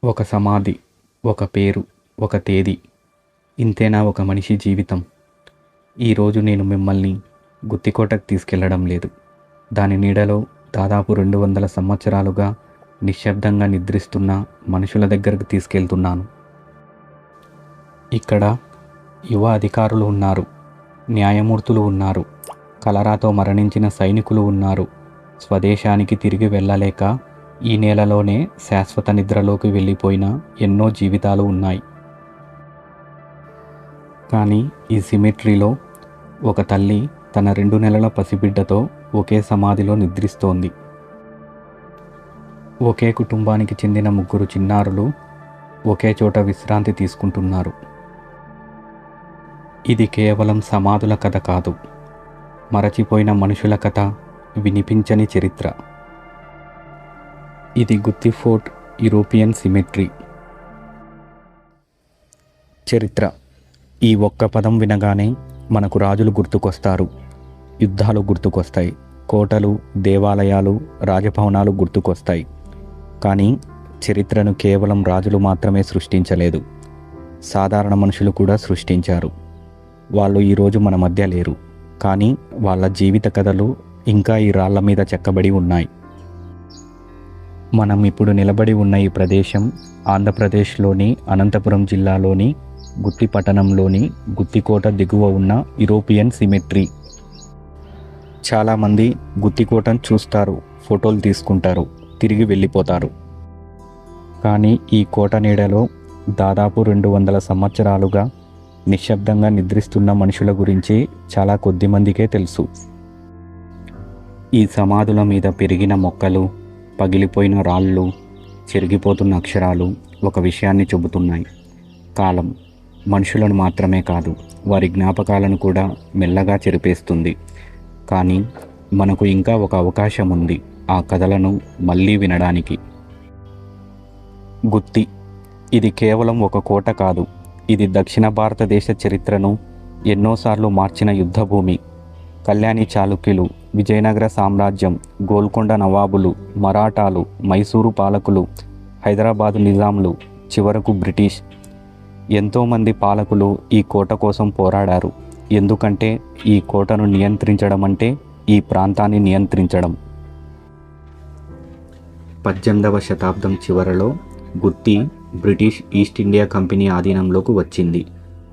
ఒక సమాధి, ఒక పేరు, ఒక తేదీ. ఇంతేనా ఒక మనిషి జీవితం? ఈరోజు నేను మిమ్మల్ని గుత్తికోటకు తీసుకెళ్లడం లేదు. దాని నీడలో దాదాపు 200 సంవత్సరాలుగా నిశ్శబ్దంగా నిద్రిస్తున్న మనుషుల దగ్గరకు తీసుకెళ్తున్నాను. ఇక్కడ యువ అధికారులు ఉన్నారు, న్యాయమూర్తులు ఉన్నారు, కలరాతో మరణించిన సైనికులు ఉన్నారు. స్వదేశానికి తిరిగి వెళ్ళలేక ఈ నేలలోనే శాశ్వత నిద్రలోకి వెళ్ళిపోయిన ఎన్నో జీవితాలు ఉన్నాయి. కానీ ఈ సిమెట్రీలో ఒక తల్లి తన 2 నెలల పసిబిడ్డతో ఒకే సమాధిలో నిద్రిస్తోంది. ఒకే కుటుంబానికి చెందిన 3 చిన్నారులు ఒకే చోట విశ్రాంతి తీసుకుంటున్నారు. ఇది కేవలం సమాధుల కథ కాదు, మరచిపోయిన మనుషుల కథ, వినిపించని చరిత్ర. ఇది గుత్తి ఫోర్ట్ యూరోపియన్ సిమెట్రీ. చరిత్ర. ఈ ఒక్క పదం వినగానే మనకు రాజులు గుర్తుకొస్తారు, యుద్ధాలు గుర్తుకొస్తాయి, కోటలు, దేవాలయాలు, రాజభవనాలు గుర్తుకొస్తాయి. కానీ చరిత్రను కేవలం రాజులు మాత్రమే సృష్టించలేదు, సాధారణ మనుషులు కూడా సృష్టించారు. వాళ్ళు ఈరోజు మన మధ్య లేరు, కానీ వాళ్ళ జీవిత కథలు ఇంకా ఈ రాళ్ల మీద చెక్కబడి ఉన్నాయి. మనం ఇప్పుడు నిలబడి ఉన్న ఈ ప్రదేశం ఆంధ్రప్రదేశ్లోని అనంతపురం జిల్లాలోని గుత్తి పట్టణంలోని గుత్తికోట దిగువ ఉన్న యూరోపియన్ సిమెట్రీ. చాలామంది గుత్తికోటను చూస్తారు, ఫోటోలు తీసుకుంటారు, తిరిగి వెళ్ళిపోతారు. కానీ ఈ కోట నీడలో దాదాపు 200 సంవత్సరాలుగా నిశ్శబ్దంగా నిద్రిస్తున్న మనుషుల గురించి చాలా కొద్ది మందికే తెలుసు. ఈ సమాధుల మీద పెరిగిన మొక్కలు, పగిలిపోయిన రాళ్ళు, చెరిగిపోతున్న అక్షరాలు ఒక విషయాన్ని చెబుతున్నాయి. కాలం మనుషులను మాత్రమే కాదు, వారి జ్ఞాపకాలను కూడా మెల్లగా చెరిపేస్తుంది. కానీ మనకు ఇంకా ఒక అవకాశం ఉంది ఆ కథలను మళ్ళీ వినడానికి. గుత్తి. ఇది కేవలం ఒక కోట కాదు, ఇది దక్షిణ భారతదేశ చరిత్రను ఎన్నోసార్లు మార్చిన యుద్ధభూమి. కళ్యాణి చాళుక్యులు, విజయనగర సామ్రాజ్యం, గోల్కొండ నవాబులు, మరాఠాలు, మైసూరు పాలకులు, హైదరాబాదు నిజాంలు, చివరకు బ్రిటిష్. ఎంతోమంది పాలకులు ఈ కోట కోసం పోరాడారు. ఎందుకంటే ఈ కోటను నియంత్రించడం అంటే ఈ ప్రాంతాన్ని నియంత్రించడం. 18వ శతాబ్దం చివరలో గుత్తి బ్రిటిష్ ఈస్ట్ ఇండియా కంపెనీ ఆధీనంలోకి వచ్చింది.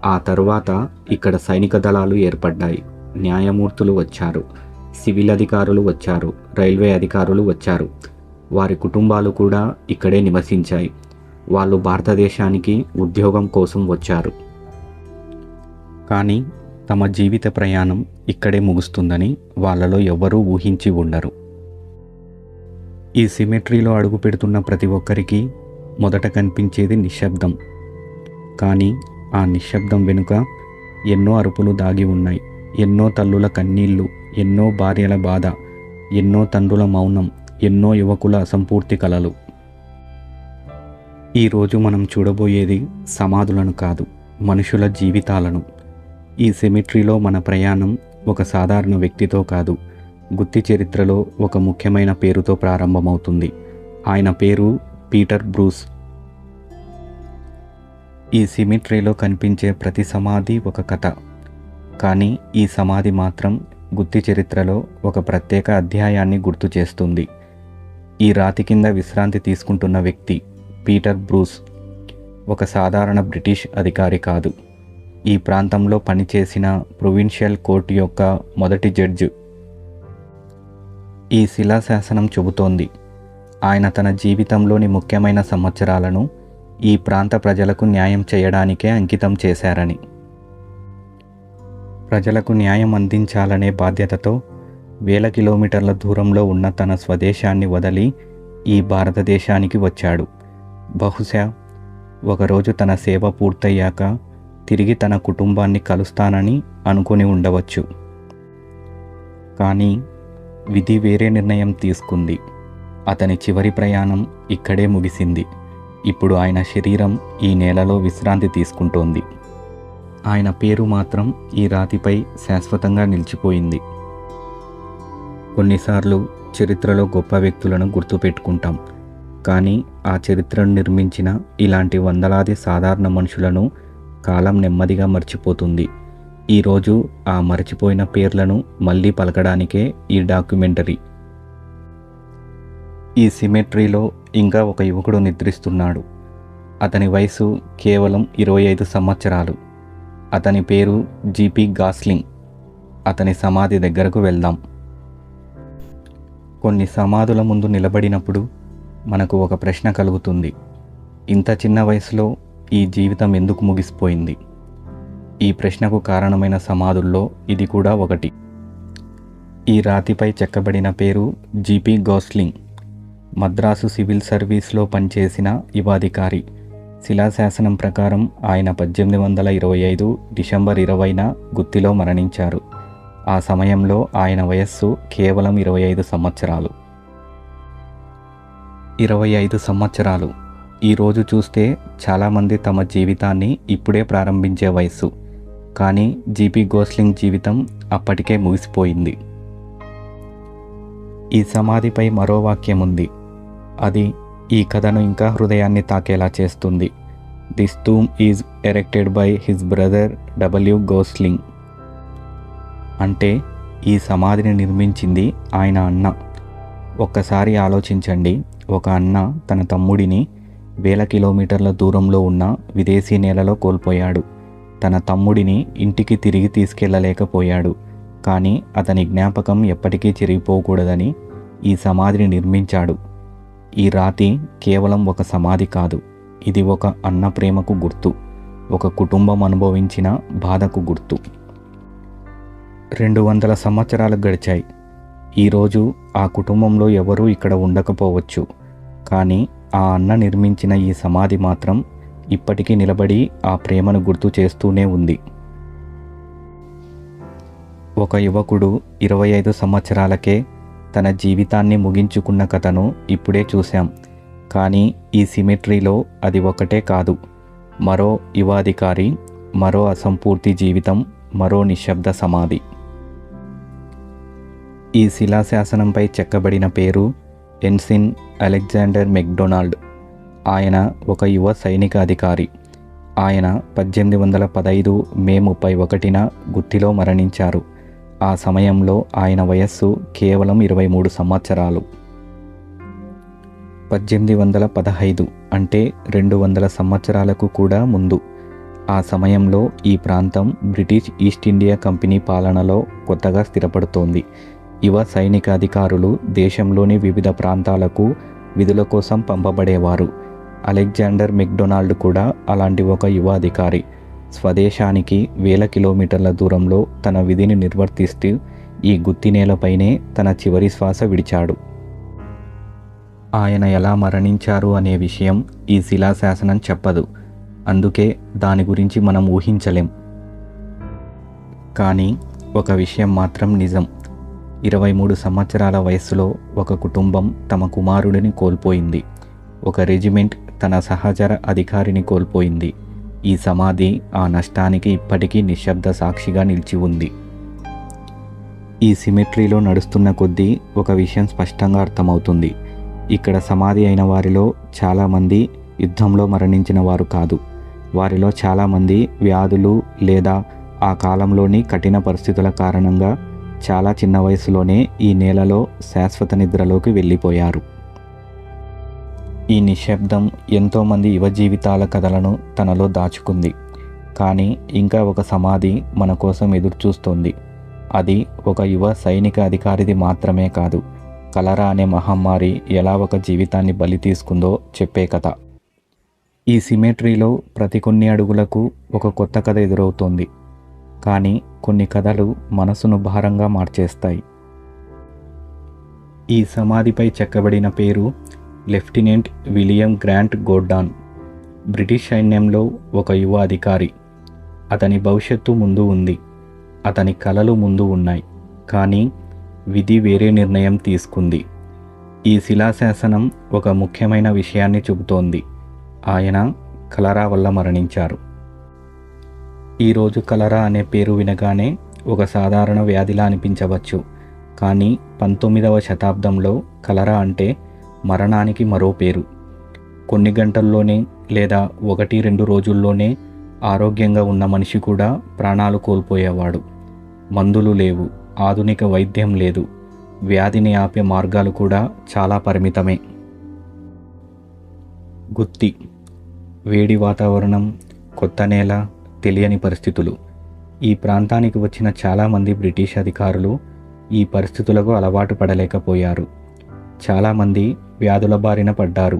ఆ తరువాత ఇక్కడ సైనిక దళాలు ఏర్పడ్డాయి, న్యాయమూర్తులు వచ్చారు, సివిల్ అధికారులు వచ్చారు, రైల్వే అధికారులు వచ్చారు. వారి కుటుంబాలు కూడా ఇక్కడే నివసించాయి. వాళ్ళు భారతదేశానికి ఉద్యోగం కోసం వచ్చారు. కానీ తమ జీవిత ప్రయాణం ఇక్కడే ముగుస్తుందని వాళ్ళలో ఎవ్వరూ ఊహించి ఉండరు. ఈ సిమెట్రీలో అడుగు పెడుతున్న ప్రతి ఒక్కరికి మొదట కనిపించేది నిశ్శబ్దం. కానీ ఆ నిశ్శబ్దం వెనుక ఎన్నో అరుపులు దాగి ఉన్నాయి, ఎన్నో తల్లుల కన్నీళ్ళు, ఎన్నో భార్యల బాధ, ఎన్నో తండ్రుల మౌనం, ఎన్నో యువకుల అసంపూర్తి కలలు. ఈరోజు మనం చూడబోయేది సమాధులను కాదు, మనుషుల జీవితాలను. ఈ సిమెట్రీలో మన ప్రయాణం ఒక సాధారణ వ్యక్తితో కాదు, గుత్తి చరిత్రలో ఒక ముఖ్యమైన పేరుతో ప్రారంభమవుతుంది. ఆయన పేరు పీటర్ బ్రూస్. ఈ సిమెట్రీలో కనిపించే ప్రతి సమాధి ఒక కథ. కానీ ఈ సమాధి మాత్రం గుత్తి చరిత్రలో ఒక ప్రత్యేక అధ్యాయాన్ని గుర్తు చేస్తుంది. ఈ రాతి కింద విశ్రాంతి తీసుకుంటున్న వ్యక్తి పీటర్ బ్రూస్ ఒక సాధారణ బ్రిటిష్ అధికారి కాదు, ఈ ప్రాంతంలో పనిచేసిన ప్రొవిన్షియల్ కోర్టు యొక్క మొదటి జడ్జి. ఈ శిలాశాసనం చెబుతోంది ఆయన తన జీవితంలోని ముఖ్యమైన సంవత్సరాలను ఈ ప్రాంత ప్రజలకు న్యాయం చేయడానికే అంకితం చేశారని. ప్రజలకు న్యాయం అందించాలనే బాధ్యతతో వేల కిలోమీటర్ల దూరంలో ఉన్న తన స్వదేశాన్ని వదిలి ఈ భారతదేశానికి వచ్చాడు. బహుశా ఒకరోజు తన సేవ పూర్తయ్యాక తిరిగి తన కుటుంబాన్ని కలుస్తానని అనుకుని ఉండవచ్చు. కానీ విధి వేరే నిర్ణయం తీసుకుంది. అతని చివరి ప్రయాణం ఇక్కడే ముగిసింది. ఇప్పుడు ఆయన శరీరం ఈ నేలలో విశ్రాంతి తీసుకుంటోంది. ఆయన పేరు మాత్రం ఈ రాతిపై శాశ్వతంగా నిలిచిపోయింది. కొన్నిసార్లు చరిత్రలో గొప్ప వ్యక్తులను గుర్తుపెట్టుకుంటాం, కానీ ఆ చరిత్రను నిర్మించిన ఇలాంటి వందలాది సాధారణ మనుషులను కాలం నెమ్మదిగా మర్చిపోతుంది. ఈరోజు ఆ మరచిపోయిన పేర్లను మళ్ళీ పలకడానికే ఈ డాక్యుమెంటరీ. ఈ సిమెట్రీలో ఇంకా ఒక యువకుడు నిద్రిస్తున్నాడు. అతని వయసు కేవలం 25 సంవత్సరాలు. అతని పేరు జీపీ గాస్లింగ్. అతని సమాధి దగ్గరకు వెళ్దాం. కొన్ని సమాధుల ముందు నిలబడినప్పుడు మనకు ఒక ప్రశ్న కలుగుతుంది. ఇంత చిన్న వయసులో ఈ జీవితం ఎందుకు ముగిసిపోయింది? ఈ ప్రశ్నకు కారణమైన సమాధుల్లో ఇది కూడా ఒకటి. ఈ రాతిపై చెక్కబడిన పేరు జీపీ గాస్లింగ్. మద్రాసు సివిల్ సర్వీస్లో పనిచేసిన యువాధికారి. శిలాశాసనం ప్రకారం ఆయన 1825 డిసెంబర్ 20న గుత్తిలో మరణించారు. ఆ సమయంలో ఆయన వయస్సు కేవలం 25 సంవత్సరాలు. 25 సంవత్సరాలు ఈరోజు చూస్తే చాలామంది తమ జీవితాన్ని ఇప్పుడే ప్రారంభించే వయస్సు. కానీ జీపీ గాస్లింగ్ జీవితం అప్పటికే ముగిసిపోయింది. ఈ సమాధిపై మరో వాక్యం ఉంది. అది ఈ కథను ఇంకా హృదయాన్ని తాకేలా చేస్తుంది. This tomb is erected by his brother W Gosling. అంటే ఈ సమాధిని నిర్మించింది ఆయన అన్న. ఒక్కసారి ఆలోచించండి. ఒక అన్న తన తమ్ముడిని వేల కిలోమీటర్ల దూరంలో ఉన్న విదేశీ నేలలో కోల్పోయాడు. తన తమ్ముడిని ఇంటికి తిరిగి తీసుకెళ్ళలేకపోయాడు. కానీ అతని జ్ఞాపకం ఎప్పటికీ చెరిగిపోకూడదని ఈ సమాధిని నిర్మించాడు. ఈ రాతి కేవలం ఒక సమాధి కాదు, ఇది ఒక అన్న ప్రేమకు గుర్తు, ఒక కుటుంబం అనుభవించిన బాధకు గుర్తు. 200 సంవత్సరాలు గడిచాయి. ఈరోజు ఆ కుటుంబంలో ఎవరూ ఇక్కడ ఉండకపోవచ్చు. కానీ ఆ అన్న నిర్మించిన ఈ సమాధి మాత్రం ఇప్పటికీ నిలబడి ఆ ప్రేమను గుర్తు చేస్తూనే ఉంది. ఒక యువకుడు 25 సంవత్సరాలకే తన జీవితాన్ని ముగించుకున్న కథను ఇప్పుడే చూశాం. కానీ ఈ సిమెట్రీలో అది ఒకటే కాదు. మరో యువాధికారి, మరో అసంపూర్తి జీవితం, మరో నిశ్శబ్ద సమాధి. ఈ శిలాశాసనంపై చెక్కబడిన పేరు ఎన్సిన్ అలెగ్జాండర్ మెక్డొనాల్డ్. ఆయన ఒక యువ సైనిక అధికారి. ఆయన 1815 మే 31న గుత్తిలో మరణించారు. ఆ సమయంలో ఆయన వయస్సు కేవలం 23 సంవత్సరాలు. 1815 అంటే 200 సంవత్సరాలకు కూడా ముందు. ఆ సమయంలో ఈ ప్రాంతం బ్రిటిష్ ఈస్ట్ ఇండియా కంపెనీ పాలనలో కొత్తగా స్థిరపడుతోంది. యువ సైనిక అధికారులు దేశంలోని వివిధ ప్రాంతాలకు విధుల కోసం పంపబడేవారు. అలెగ్జాండర్ మెక్డొనాల్డ్ కూడా అలాంటి ఒక యువ అధికారి. స్వదేశానికి వేల కిలోమీటర్ల దూరంలో తన విధిని నిర్వర్తిస్తూ ఈ గుత్తి నేలపైనే తన చివరి శ్వాస విడిచాడు. ఆయన ఎలా మరణించారు అనే విషయం ఈ శిలాశాసనం చెప్పదు. అందుకే దాని గురించి మనం ఊహించలేం. కానీ ఒక విషయం మాత్రం నిజం. 23 సంవత్సరాల వయస్సులో ఒక కుటుంబం తమ కుమారుడిని కోల్పోయింది. ఒక రెజిమెంట్ తన సహచర అధికారిని కోల్పోయింది. ఈ సమాధి ఆ నష్టానికి ఇప్పటికీ నిశ్శబ్ద సాక్షిగా నిలిచి ఉంది. ఈ సిమెట్రీలో నడుస్తున్న కొద్దీ ఒక విషయం స్పష్టంగా అర్థమవుతుంది. ఇక్కడ సమాధి అయిన వారిలో చాలామంది యుద్ధంలో మరణించిన వారు కాదు. వారిలో చాలామంది వ్యాధులు లేదా ఆ కాలంలోని కఠిన పరిస్థితుల కారణంగా చాలా చిన్న వయసులోనే ఈ నేలలో శాశ్వత నిద్రలోకి వెళ్ళిపోయారు. ఈ నిశ్శబ్దం ఎంతోమంది యువ జీవితాల కథలను తనలో దాచుకుంది. కానీ ఇంకా ఒక సమాధి మన కోసం ఎదురుచూస్తోంది. అది ఒక యువ సైనిక అధికారిది మాత్రమే కాదు. కలరా అనే మహమ్మారి ఎలా ఒక జీవితాన్ని బలి తీసుకుందో చెప్పే కథ. ఈ సిమెట్రీలో ప్రతి కొన్ని అడుగులకు ఒక కొత్త కథ ఎదురవుతోంది. కానీ కొన్ని కథలు మనసును భారంగా మార్చేస్తాయి. ఈ సమాధిపై చెక్కబడిన పేరు lieutenant William grant Gordon. British సైన్యంలో ఒక యువ అధికారి. అతని భవిష్యత్తు ముందు ఉంది. అతని కలలు ముందు ఉన్నాయి. కానీ విధి వేరే నిర్ణయం తీసుకుంది. ఈ శిలాశాసనం ఒక ముఖ్యమైన విషయాన్ని చెబుతోంది. ఆయన కలరా వల్ల మరణించారు. ఈరోజు కలరా అనే పేరు వినగానే ఒక సాధారణ వ్యాధిలా అనిపించవచ్చు. కానీ 19వ శతాబ్దంలో కలరా అంటే మరణానికి మరో పేరు. కొన్ని గంటల్లోనే లేదా 1-2 రోజుల్లోనే ఆరోగ్యంగా ఉన్న మనిషి కూడా ప్రాణాలు కోల్పోయేవాడు. మందులు లేవు, ఆధునిక వైద్యం లేదు, వ్యాధిని ఆపే మార్గాలు కూడా చాలా పరిమితమే. గుత్తి వేడి వాతావరణం, కొత్త నేల, తెలియని పరిస్థితులు. ఈ ప్రాంతానికి వచ్చిన చాలామంది బ్రిటిష్ అధికారులు ఈ పరిస్థితులకు అలవాటు పడలేకపోయారు. చాలామంది వ్యాధుల బారిన పడ్డారు.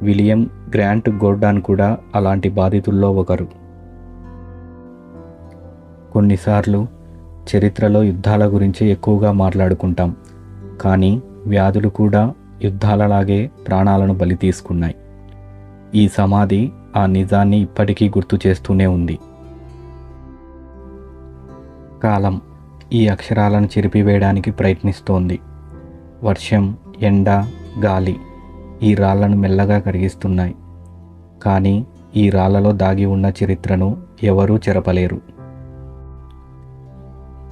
విలియం గ్రాంట్ గోర్డాన్ కూడా అలాంటి బాధితుల్లో ఒకరు. కొన్నిసార్లు చరిత్రలో యుద్ధాల గురించి ఎక్కువగా మాట్లాడుకుంటాం, కానీ వ్యాధులు కూడా యుద్ధాలలాగే ప్రాణాలను బలి తీసుకున్నాయి. ఈ సమాధి ఆ నిజాన్ని ఇప్పటికీ గుర్తు చేస్తూనే ఉంది. కాలం ఈ అక్షరాలను చెరిపివేయడానికి ప్రయత్నిస్తోంది. వర్షం, ఎండ, గాలి ఈ రాళ్లను మెల్లగా కరిగిస్తున్నాయి. కానీ ఈ రాళ్లలో దాగి ఉన్న చరిత్రను ఎవరూ చెరపలేరు.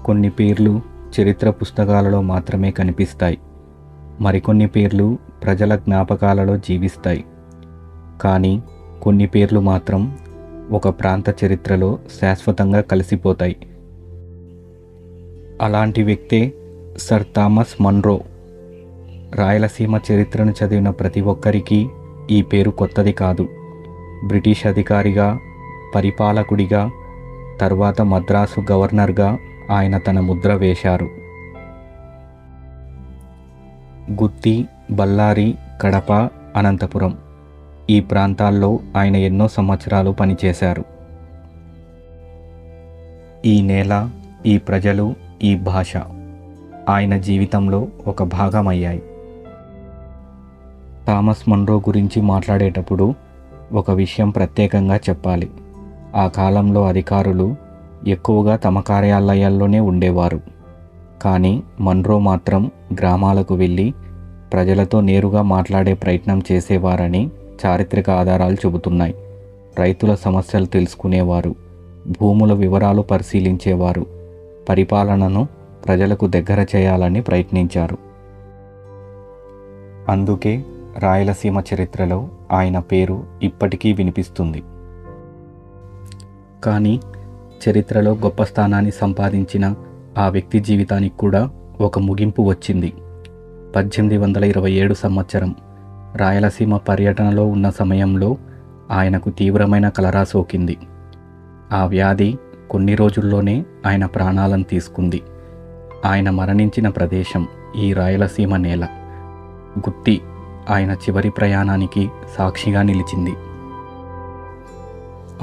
కొన్ని పేర్లు చరిత్ర పుస్తకాలలో మాత్రమే కనిపిస్తాయి, మరికొన్ని పేర్లు ప్రజల జ్ఞాపకాలలో జీవిస్తాయి. కానీ కొన్ని పేర్లు మాత్రం ఒక ప్రాంత చరిత్రలో శాశ్వతంగా కలిసిపోతాయి. అలాంటి వ్యక్తే సర్ థామస్ మన్రో. రాయలసీమ చరిత్రను చదివిన ప్రతి ఒక్కరికి ఈ పేరు కొత్తది కాదు. బ్రిటిష్ అధికారిగా, పరిపాలకుడిగా, తర్వాత మద్రాసు గవర్నర్గా ఆయన తన ముద్ర వేశారు. గుత్తి, బళ్ళారి, కడప, అనంతపురం ఈ ప్రాంతాల్లో ఆయన ఎన్నో సంవత్సరాలు పనిచేశారు. ఈ నేల, ఈ ప్రజలు, ఈ భాష ఆయన జీవితంలో ఒక భాగమయ్యాయి. థామస్ మన్రో గురించి మాట్లాడేటప్పుడు ఒక విషయం ప్రత్యేకంగా చెప్పాలి. ఆ కాలంలో అధికారులు ఎక్కువగా తమ కార్యాలయాల్లోనే ఉండేవారు. కానీ మన్రో మాత్రం గ్రామాలకు వెళ్ళి ప్రజలతో నేరుగా మాట్లాడే ప్రయత్నం చేసేవారని చారిత్రక ఆధారాలు చెబుతున్నాయి. రైతుల సమస్యలు తెలుసుకునేవారు, భూముల వివరాలు పరిశీలించేవారు, పరిపాలనను ప్రజలకు దగ్గర చేయాలని ప్రయత్నించారు. అందుకే రాయలసీమ చరిత్రలో ఆయన పేరు ఇప్పటికీ వినిపిస్తుంది. కానీ చరిత్రలో గొప్ప స్థానాన్ని సంపాదించిన ఆ వ్యక్తి జీవితానికి కూడా ఒక ముగింపు వచ్చింది. 1827 సంవత్సరం రాయలసీమ పర్యటనలో ఉన్న సమయంలో ఆయనకు తీవ్రమైన కలరా సోకింది. ఆ వ్యాధి కొన్ని రోజుల్లోనే ఆయన ప్రాణాలను తీసుకుంది. ఆయన మరణించిన ప్రదేశం ఈ రాయలసీమ నేల. గుత్తి ఆయన చివరి ప్రయాణానికి సాక్షిగా నిలిచింది.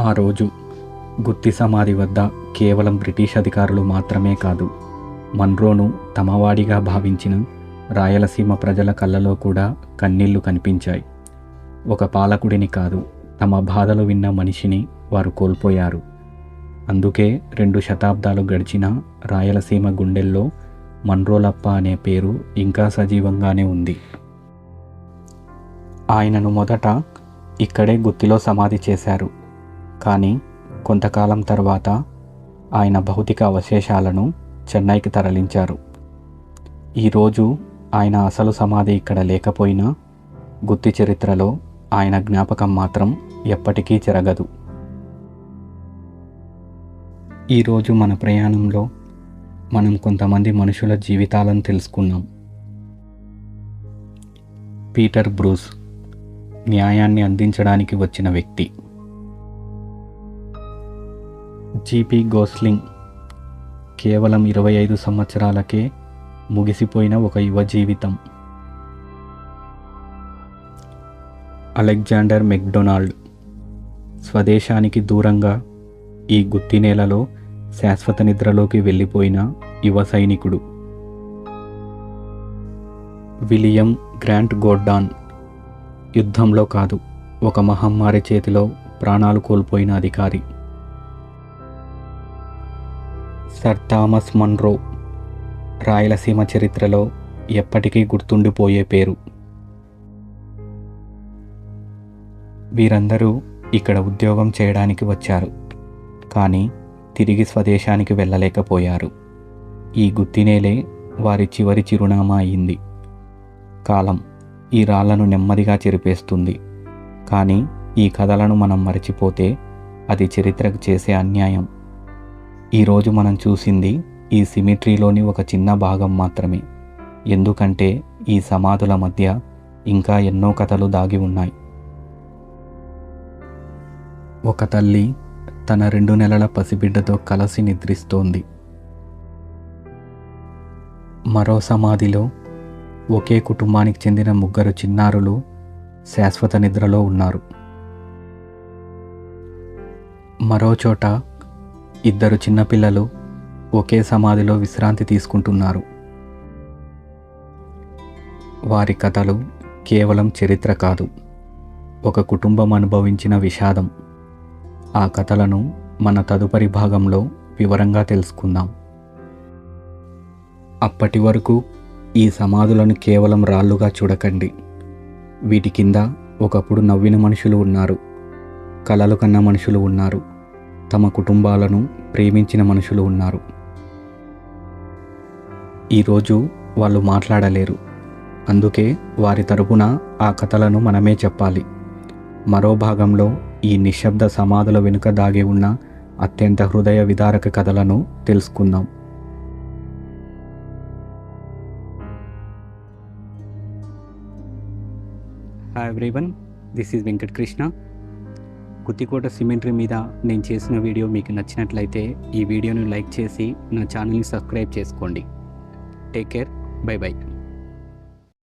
ఆ రోజు గుత్తి సమాధి వద్ద కేవలం బ్రిటిష్ అధికారులు మాత్రమే కాదు, మన్రోను తమవాడిగా భావించిన రాయలసీమ ప్రజల కళ్ళలో కూడా కన్నీళ్లు కనిపించాయి. ఒక పాలకుడిని కాదు, తమ బాధలు విన్న మనిషిని వారు కోల్పోయారు. అందుకే 2 శతాబ్దాలు గడిచిన రాయలసీమ గుండెల్లో మన్రోలప్ప అనే పేరు ఇంకా సజీవంగానే ఉంది. ఆయనను మొదట ఇక్కడే గుత్తిలో సమాధి చేశారు. కానీ కొంతకాలం తర్వాత ఆయన భౌతిక అవశేషాలను చెన్నైకి తరలించారు. ఈరోజు ఆయన అసలు సమాధి ఇక్కడ లేకపోయినా గుత్తి చరిత్రలో ఆయన జ్ఞాపకం మాత్రం ఎప్పటికీ చెరగదు. ఈరోజు మన ప్రయాణంలో మనం కొంతమంది మనుషుల జీవితాలను తెలుసుకున్నాం. పీటర్ బ్రూస్ న్యాయాన్ని అందించడానికి వచ్చిన వ్యక్తి. జీపీ గోస్లింగ్ కేవలం 25 సంవత్సరాలకే ముగిసిపోయిన ఒక యువ జీవితం. అలెగ్జాండర్ మెక్డొనాల్డ్ స్వదేశానికి దూరంగా ఈ గుత్తి నేలలో శాశ్వత నిద్రలోకి వెళ్ళిపోయిన యువ సైనికుడు. విలియం గ్రాంట్ గోర్డాన్ యుద్ధంలో కాదు, ఒక మహమ్మారి చేతిలో ప్రాణాలు కోల్పోయిన అధికారి. సర్ థామస్ మన్రో రాయలసీమ చరిత్రలో ఎప్పటికీ గుర్తుండిపోయే పేరు. వీరందరూ ఇక్కడ ఉద్యోగం చేయడానికి వచ్చారు, కానీ తిరిగి స్వదేశానికి వెళ్ళలేకపోయారు. ఈ గుత్తినేలే వారి చివరి చిరునామా అయింది. కాలం ఈ రాళ్లను నెమ్మదిగా చెరిపేస్తుంది, కానీ ఈ కథలను మనం మరచిపోతే అది చరిత్రకు చేసే అన్యాయం. ఈరోజు మనం చూసింది ఈ సిమిట్రీలోని ఒక చిన్న భాగం మాత్రమే. ఎందుకంటే ఈ సమాధుల మధ్య ఇంకా ఎన్నో కథలు దాగి ఉన్నాయి. ఒక తల్లి తన 2 నెలల పసిబిడ్డతో కలిసి నిద్రిస్తోంది. మరో సమాధిలో ఒకే కుటుంబానికి చెందిన 3 చిన్నారులు శాశ్వత నిద్రలో ఉన్నారు. మరో చోట 2 చిన్నపిల్లలు ఒకే సమాధిలో విశ్రాంతి తీసుకుంటున్నారు. వారి కథలు కేవలం చరిత్ర కాదు, ఒక కుటుంబం అనుభవించిన విషాదం. ఆ కథలను మన తదుపరి భాగంలో వివరంగా తెలుసుకుందాం. అప్పటి వరకు ఈ సమాధులను కేవలం రాళ్ళుగా చూడకండి. వీటి కింద ఒకప్పుడు నవ్విన మనుషులు ఉన్నారు, కలలు కన్న మనుషులు ఉన్నారు, తమ కుటుంబాలను ప్రేమించిన మనుషులు ఉన్నారు. ఈరోజు వాళ్ళు మాట్లాడలేరు. అందుకే వారి తరపున ఆ కథలను మనమే చెప్పాలి. మరో భాగంలో ఈ నిశ్శబ్ద సమాధుల వెనుక దాగి ఉన్న అత్యంత హృదయ విదారక కథలను తెలుసుకుందాం. Hi everyone, this is Venkat Krishna. Kuthikota cemetery మీద నేను చేసిన వీడియో మీకు నచ్చినట్లయితే ఈ వీడియోని లైక్ చేసి నా ఛానల్ని సబ్స్క్రైబ్ చేసుకోండి. Take care, by by.